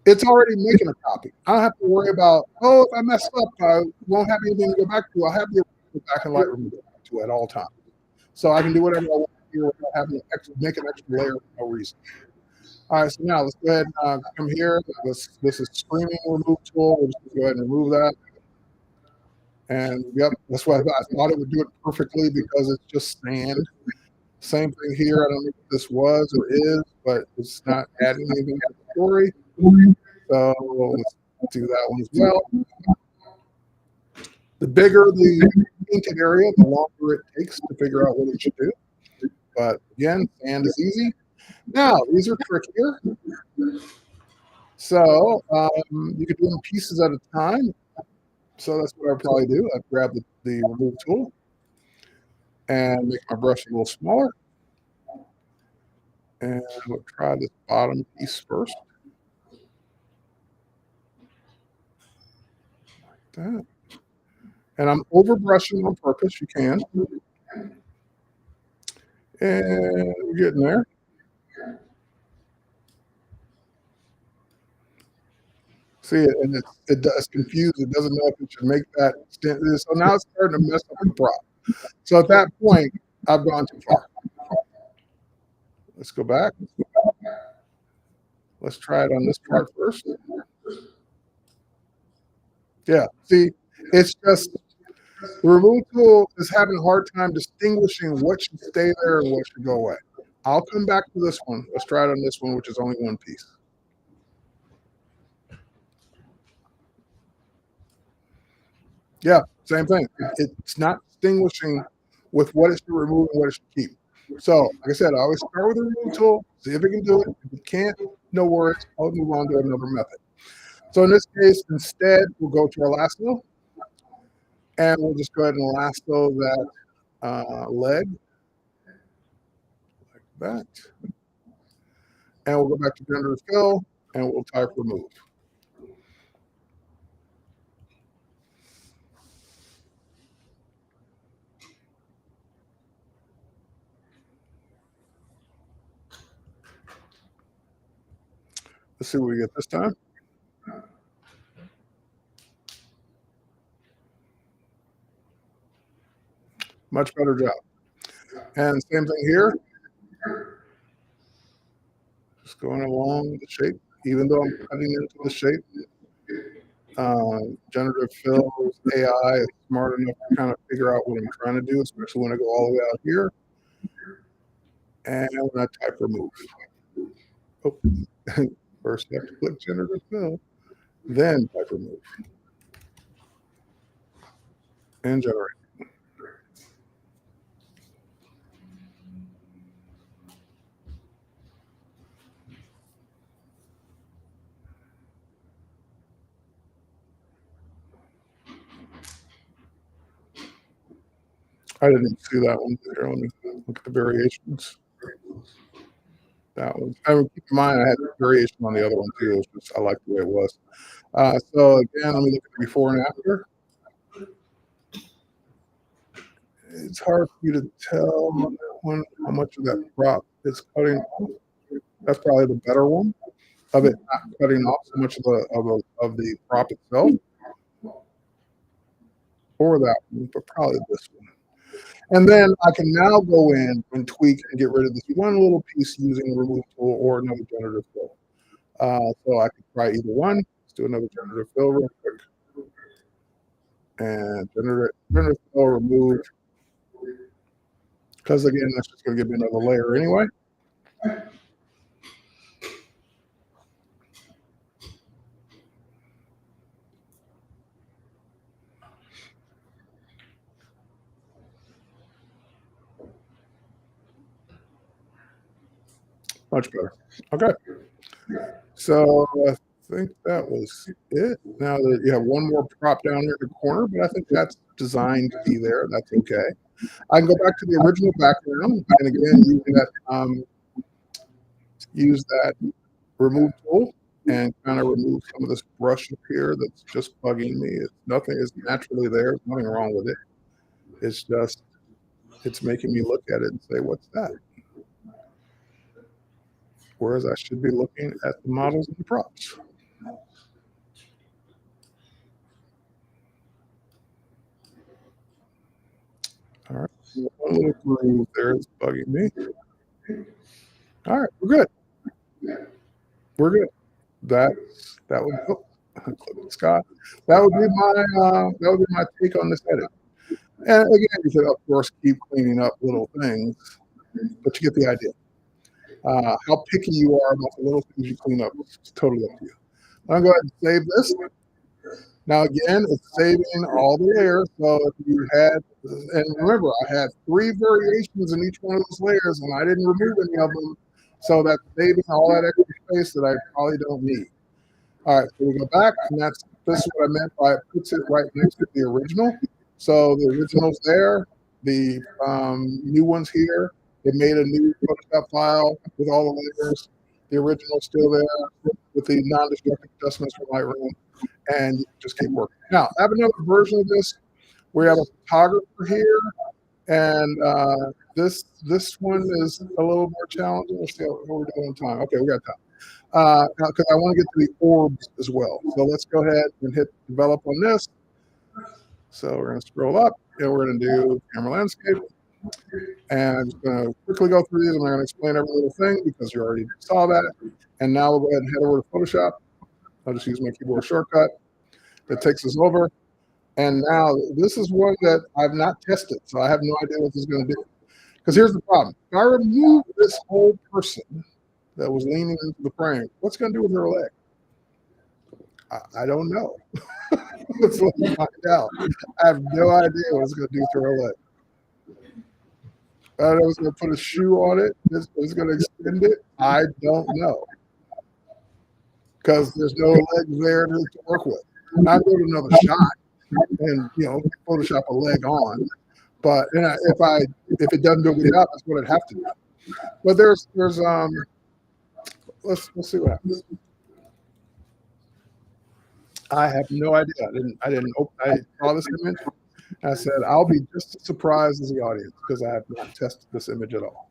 it's already making a copy. I don't have to worry about, oh, if I mess up, I won't have anything to go back to. I'll have the original back in Lightroom to go back to at all times. So I can do whatever I want here without having to make an extra layer for no reason. All right, so now let's go ahead and come here. This is screaming remove tool. We'll just go ahead and remove that. And yep, that's why I thought it would do it perfectly because it's just sand. Same thing here. I don't know what this was or is, but it's not adding anything to the story. So let's do that one as well. The bigger the painted area, the longer it takes to figure out what it should do. But again, sand is easy. Now, these are trickier. So you could do them pieces at a time. So that's what I'd probably do. I'd grab the remove tool and make my brush a little smaller. And we'll try this bottom piece first. Like that. And I'm over brushing on purpose. You can. And we're getting there. See it, and it's confused. It doesn't know if it should make that extent. So now it's starting to mess up the prop. So at that point, I've gone too far. Let's go back. Let's try it on this part first. Yeah, see, it's just the remove tool is having a hard time distinguishing what should stay there and what should go away. I'll come back to this one. Let's try it on this one, which is only one piece. Yeah, same thing. It's not distinguishing with what it should remove and what it should keep. So, like I said, I always start with the remove tool, see if it can do it. If it can't, no worries. I'll move on to another method. So in this case, instead, we'll go to our lasso, and we'll just go ahead and lasso that leg like that. And we'll go back to Generative Fill, and we'll type remove. Let's see what we get this time. Much better job. And same thing here. Just going along the shape, even though I'm cutting into the shape. Generative Fill AI is smart enough to kind of figure out what I'm trying to do, especially when I go all the way out here. And when I type remove. Oh, first I have to click Generative Fill, then type remove. And generate. I didn't see that one there. Let me look at the variations. That one. I mean, keep in mind I had variation on the other one too. It's just, I like the way it was. So again, let me look at the before and after. It's hard for you to tell on that one how much of that prop is cutting off. That's probably the better one of it not cutting off so much of the prop itself, or that one, but probably this one. And then I can now go in and tweak and get rid of this one little piece using the remove tool or another generative tool. So I could try either one, Let's do another generative fill real quick. And generative fill remove, because again, that's just going to give me another layer anyway. Much better. Okay. So I think that was it. Now that you have one more prop down here in the corner, but I think that's designed to be there. That's okay. I can go back to the original background, and again use that remove tool and kind of remove some of this brush up here that's just bugging me. Nothing is naturally there. There's nothing wrong with it. It's just it's making me look at it and say, "What's that?" Whereas I should be looking at the models and the props. All right, one little groove there is bugging me. All right, we're good. We're good. That would Scott. That would be my take on this edit. And again, you could of course keep cleaning up little things, but you get the idea. How picky you are about the little things you clean up is totally up to you. I'm going to go ahead and save this. Now again, it's saving all the layers. So if you had, and remember, I had 3 variations in each one of those layers, and I didn't remove any of them. So that's saving all that extra space that I probably don't need. All right, so we go back, and this is what I meant by it puts it right next to the original. So the original's there, the new one's here. It made a new Photoshop file with all the layers. The original's still there with the non-destructive adjustments from Lightroom, and you just keep working. Now, I have another version of this where you have a photographer here, and this one is a little more challenging. Let's see what we're doing on time. Okay, we got time. Because I want to get to the orbs as well. So let's go ahead and hit develop on this. So we're going to scroll up, and we're going to do camera landscape. And I'm just going to quickly go through these. I'm not going to explain every little thing because you already saw that. And now we'll go ahead and head over to Photoshop. I'll just use my keyboard shortcut. That takes us over. And now this is one that I've not tested, so I have no idea what this is going to do. Because here's the problem. If I remove this whole person that was leaning into the frame, what's going to do with her leg? I don't know. Let's find out. I have no idea what it's going to do to her leg. I don't know if it's going to put a shoe on it. It's going to extend it. I don't know. Because there's no legs there to work with. I go to another shot and Photoshop a leg on. But if it doesn't do a good job, that's what it'd have to do. But there's let's see what happens. I have no idea. I saw this image. I said I'll be just as surprised as the audience because I have not tested this image at all.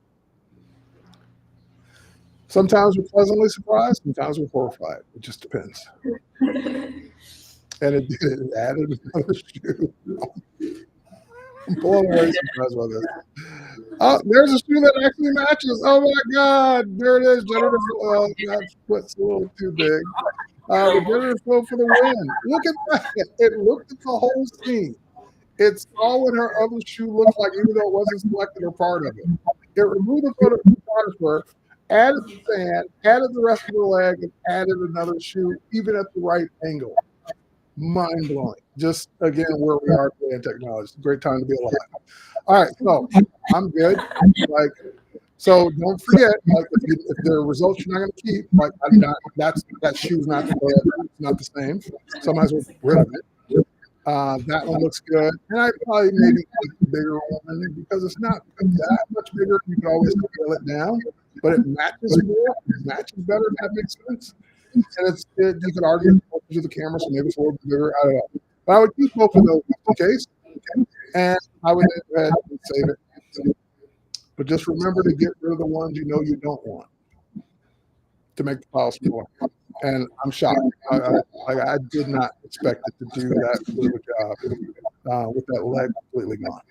Sometimes we're pleasantly surprised. Sometimes we're horrified. It just depends. And it added another shoe. I'm blown away surprised by this. Oh, there's a shoe that actually matches. Oh my God. There it is. Generative. That foot's a little too big. The generative flow for the win. Look at that. It looked at the whole scene. It's all what her other shoe looks like, even though it wasn't selected or part of it. It removed the photographer, added the sand, added the rest of the leg, and added another shoe, even at the right angle. Mind blowing. Just again, where we are today in technology. It's a great time to be alive. All right, so I'm good. So don't forget, if there are results you're not going to keep, that shoe's not the same. So I might as well get rid of it. That one looks good, and I probably maybe keep the bigger one because it's not that much bigger. You can always scale it down, but it matches more. It matches better. If that makes sense. And you could argue to the camera, so maybe it's a little bit bigger. I don't know. But I would keep both of those in case, and I would go ahead and save it. But just remember to get rid of the ones you know you don't want to make the file smaller. And I'm shocked. I did not expect it to do that good of a job with that leg completely gone.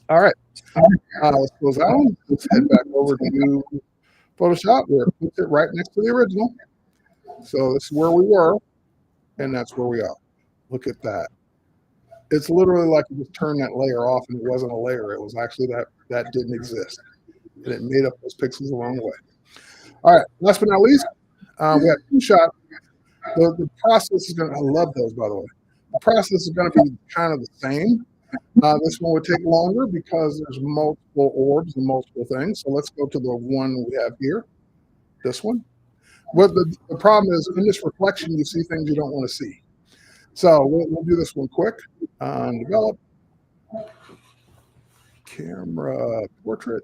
All right. Let's close out. Let's head back over to Photoshop where it puts it right next to the original. So this is where we were, and that's where we are. Look at that. It's literally like you just turned that layer off and it wasn't a layer. It was actually that didn't exist. And it made up those pixels along the way. All right, last but not least, we have 2 shots. The process is going to, I love those, by the way. The process is going to be kind of the same. This one would take longer because there's multiple orbs and multiple things. So let's go to the one we have here, this one. What the problem is, in this reflection, you see things you don't want to see. So we'll do this one quick. Develop, camera, portrait,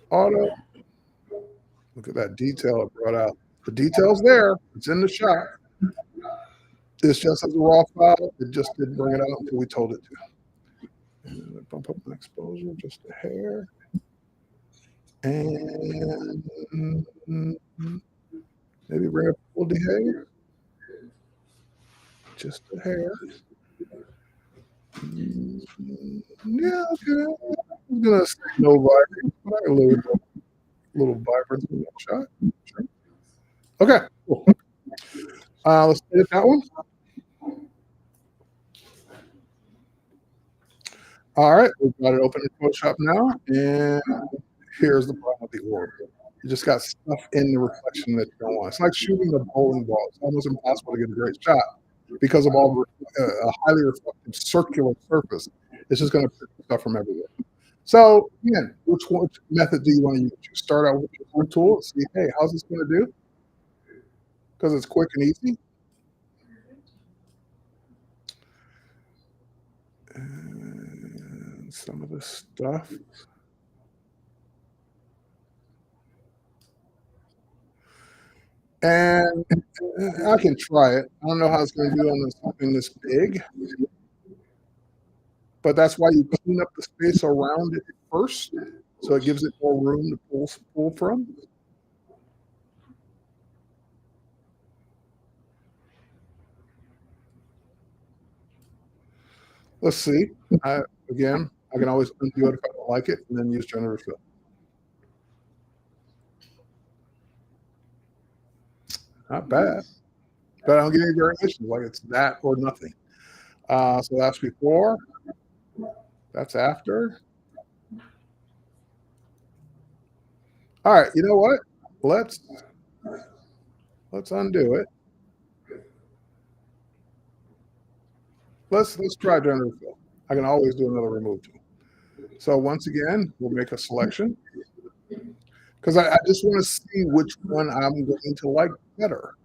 auto. Look at that detail it brought out. The detail's there. It's in the shot. It's just as a raw file. It just didn't bring it out until we told it to. And bump up my exposure just a hair. And maybe bring up full dehair. Just a hair. Yeah, okay. I'm gonna say no vibrance, but I can live with a little vibrance in that shot. Sure. Okay, cool. Let's edit that one. All right, we've got it open in Photoshop now, and here's the problem with the orb. You just got stuff in the reflection that you don't want. It's like shooting a bowling ball. It's almost impossible to get a great shot because of all a highly reflective circular surface. It's just going to pick stuff from everywhere. So again, which method do you want to use? You start out with your tool and see, hey, how's this going to do? Because it's quick and easy. And some of this stuff. And I can try it. I don't know how it's going to do on something this big. But that's why you clean up the space around it first, so it gives it more room to pull from. Let's see. Again, I can always undo it if I don't like it, and then use Generative fill. Not bad, but I don't get any variations. Like it's that or nothing. So that's before. That's after. All right. You know what? Let's undo it. Let's try Generative fill. I can always do another remove tool. So once again, we'll make a selection because I just want to see which one I'm going to like better.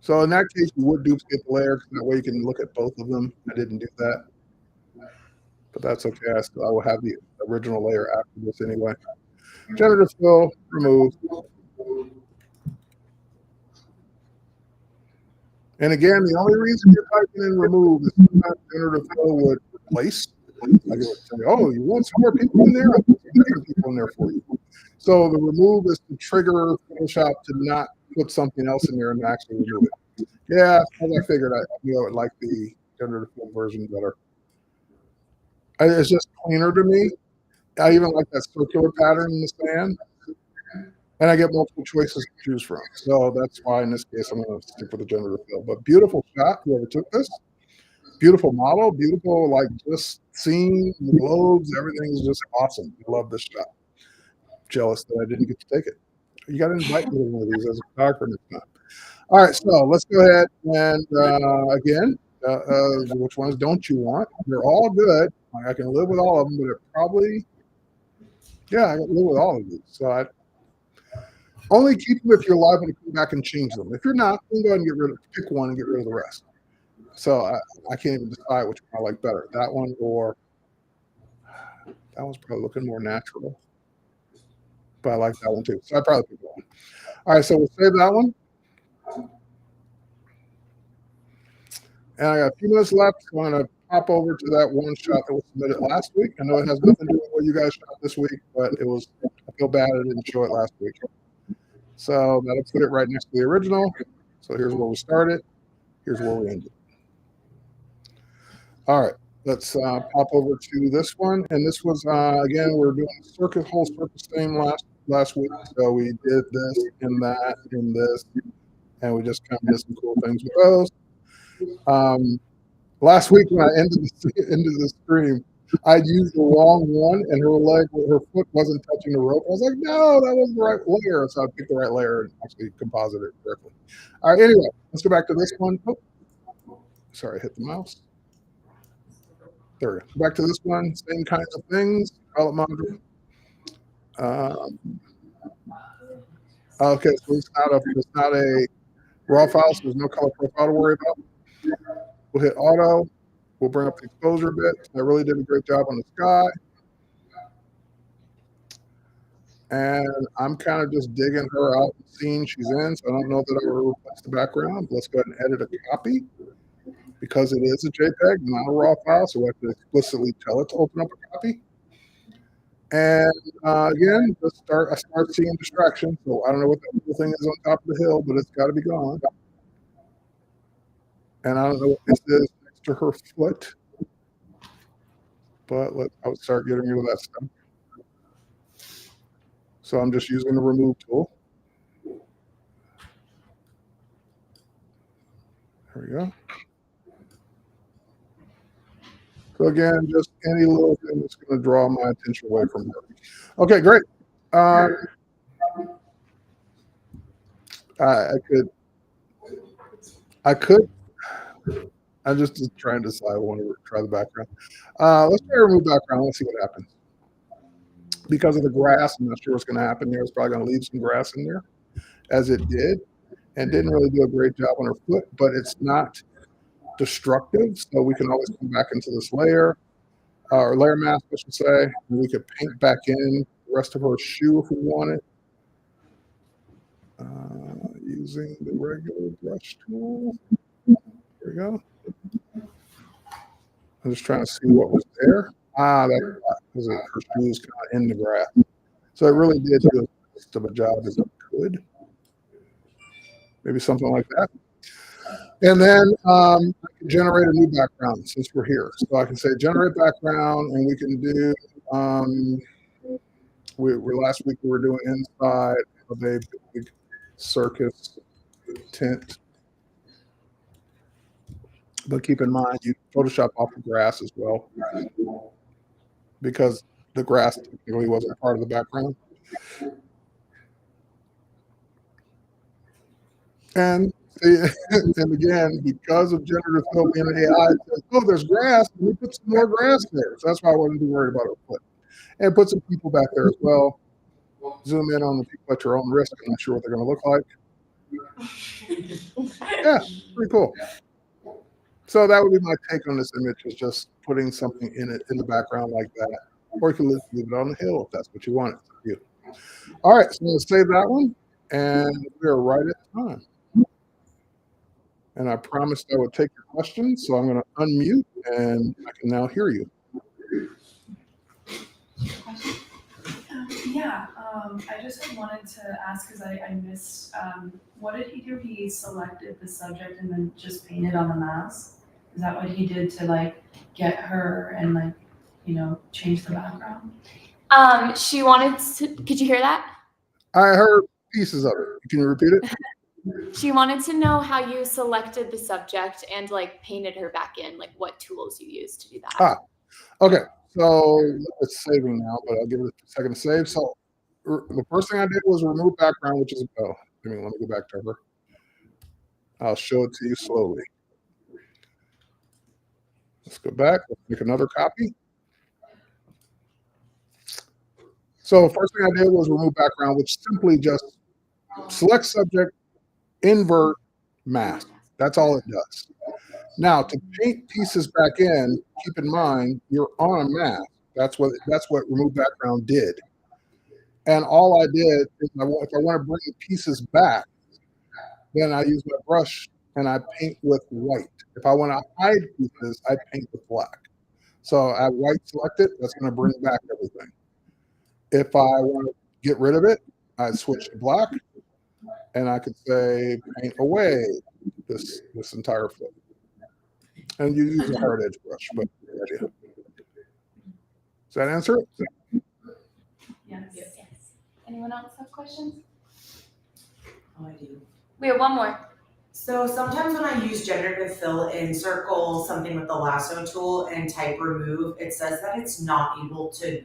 So in that case, you would duplicate the layer because that way you can look at both of them. I didn't do that, but that's okay. I will have the original layer after this anyway. Generative fill, remove. And again, the only reason you're typing in remove is sometimes Generative fill would replace. Like it would say, oh, you want some more people in there? I'll put some extra people in there for you. So the remove is to trigger Photoshop to not put something else in there and actually remove it. Yeah, as I figured, I knew I would like the Generative fill version better. It's just cleaner to me. I even like that circular pattern in the sand. And I get multiple choices to choose from. So that's why in this case, I'm going to stick with the Generative fill. But beautiful shot, whoever took this. Beautiful model, beautiful, like just scene, the globes, everything is just awesome. I love this shot. Jealous that I didn't get to take it. You got to invite me to one of these as a photographer next time. All right, so let's go ahead and again, which ones don't you want? They're all good. Like I can live with all of them, but it probably, yeah, I can live with all of these. So I only keep them if you're liable to come back and change them. If you're not, then go ahead and pick one and get rid of the rest. So I can't even decide which one I like better. That one or that one's probably looking more natural. But I like that one too. So I probably pick that one. All right, so we'll save that one. And I got a few minutes left. So I'm going to pop over to that one shot that was submitted last week. I know it has nothing to do with what you guys shot this week, but it was, I feel bad I didn't show it last week. So that'll put it right next to the original. So here's where we started. Here's where we ended. All right, let's pop over to this one. And this was, again, we're doing the whole circus theme last last week. So we did this and that and this, and we just kind of did some cool things with those. Last week when I ended the stream, I'd used the wrong one, and her foot wasn't touching the rope. I was like, no, that wasn't the right layer. So I picked the right layer and actually composited it correctly. All right, anyway, let's go back to this one. Oh, sorry, I hit the mouse. There we go. Back to this one, same kinds of things. Develop module. Okay, so it's not a raw file, so there's no color profile to worry about. We'll hit auto. We'll bring up the exposure a bit. I really did a great job on the sky. And I'm kind of just digging her out the scene she's in, so I don't know that I will replace the background. Let's go ahead and edit a copy because it is a JPEG, not a raw file, so we have to explicitly tell it to open up a copy. And again, I start seeing distraction. So I don't know what that little thing is on top of the hill, but it's got to be gone. And I don't know what this is next to her foot, but I would start getting rid of that stuff. So I'm just using the remove tool. There we go. So again, just any little thing that's going to draw my attention away from her. Okay, great. I'm just trying to decide. I want to try the background. Let's try to remove background. Let's see what happens. Because of the grass, I'm not sure what's going to happen there. It's probably going to leave some grass in there, as it did, and didn't really do a great job on her foot, but it's not destructive, so we can always come back into this layer, or layer mask, I should say, and we could paint back in the rest of her shoe if we wanted, using the regular brush tool. There we go. I'm just trying to see what was there. That was it. Her shoe was kind of in the grass. So it really did do as good of a job as it could. Maybe something like that. And then I can generate a new background since we're here. So I can say generate background, and we can do, last week we were doing inside of a big circus tent. But keep in mind, you Photoshop off the grass as well, because the grass technically wasn't part of the background. And again, because of generative fill being an AI, it says, oh, there's grass, and we put some more grass there. So that's why I wasn't too worried about it. And put some people back there as well. Zoom in on the people at your own risk. I'm not sure what they're going to look like. Yeah, pretty cool. So that would be my take on this image, is just putting something in the background like that. Or you can leave it on the hill if that's what you want. All right, so I'm going to save that one, and we're right at time. And I promised I would take your questions, so I'm going to unmute, and I can now hear you. Yeah, I just wanted to ask, because I missed, what did he do? He selected the subject and then just painted on the mask? Is that what he did to like get her and like, change the background? She wanted to, could you hear that? I heard pieces of it. Can you repeat it? She wanted to know how you selected the subject and like painted her back in, like what tools you used to do that. Okay. So it's saving now, but I'll give it a second to save. So the first thing I did was remove background, which is, let me go back to her. I'll show it to you slowly. Let's go back. Let's make another copy. So first thing I did was remove background, which simply just select subject, invert, mask. That's all it does. Now, to paint pieces back in, keep in mind you're on a mask. That's what remove background did. And all I did is, if I want to bring the pieces back, then I use my brush and I paint with white. If I want to hide pieces, I paint with black. So I white selected. That's going to bring back everything. If I want to get rid of it, I switch to black, and I could say paint away this entire foot. And you use a hard edge brush, but yeah. Does that answer it? Yes. Yes. Anyone else have questions? Oh, I do. We have one more. So sometimes when I use generative fill in circle something with the lasso tool and type remove, it says that it's not able to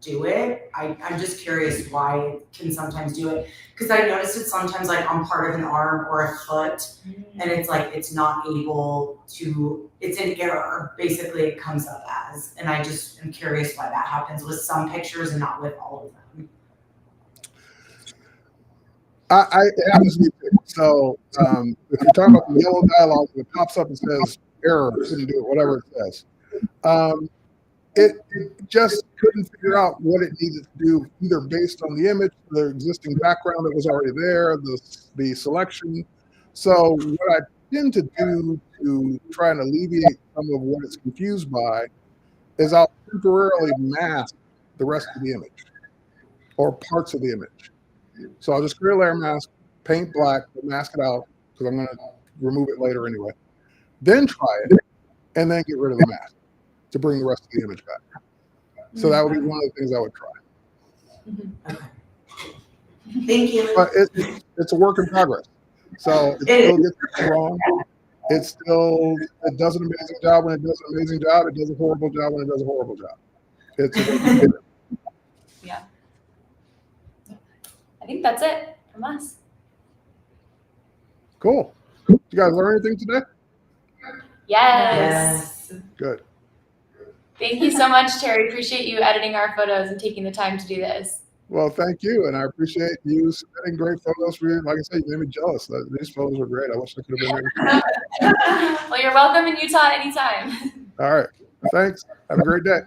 do it. I'm just curious why it can sometimes do it. Because I noticed it sometimes like on part of an arm or a foot, and it's like it's not able to, it's an error, basically it comes up as. And I just am curious why that happens with some pictures and not with all of them. It happens to me too. So if you're talking about the yellow dialogue, it pops up and says error, couldn't do it, whatever it says. It just couldn't figure out what it needed to do, either based on the image, the existing background that was already there, the selection. So what I tend to do to try and alleviate some of what it's confused by is I'll temporarily mask the rest of the image or parts of the image. So I'll just create a layer mask, paint black, mask it out, because I'm going to remove it later anyway. Then try it, and then get rid of the mask to bring the rest of the image back. So that would be one of the things I would try. Okay. Thank you. But it's a work in progress. So it still gets things wrong. It does an amazing job when it does an amazing job. It does a horrible job when it does a horrible job. Yeah. I think that's it from us. Cool. Did you guys learn anything today? Yes. Good. Thank you so much, Terry. Appreciate you editing our photos and taking the time to do this. Well, thank you, and I appreciate you submitting great photos for you. Like I said, you made me jealous. These photos were great. I wish I could have been there. Well, you're welcome in Utah anytime. All right. Thanks. Have a great day.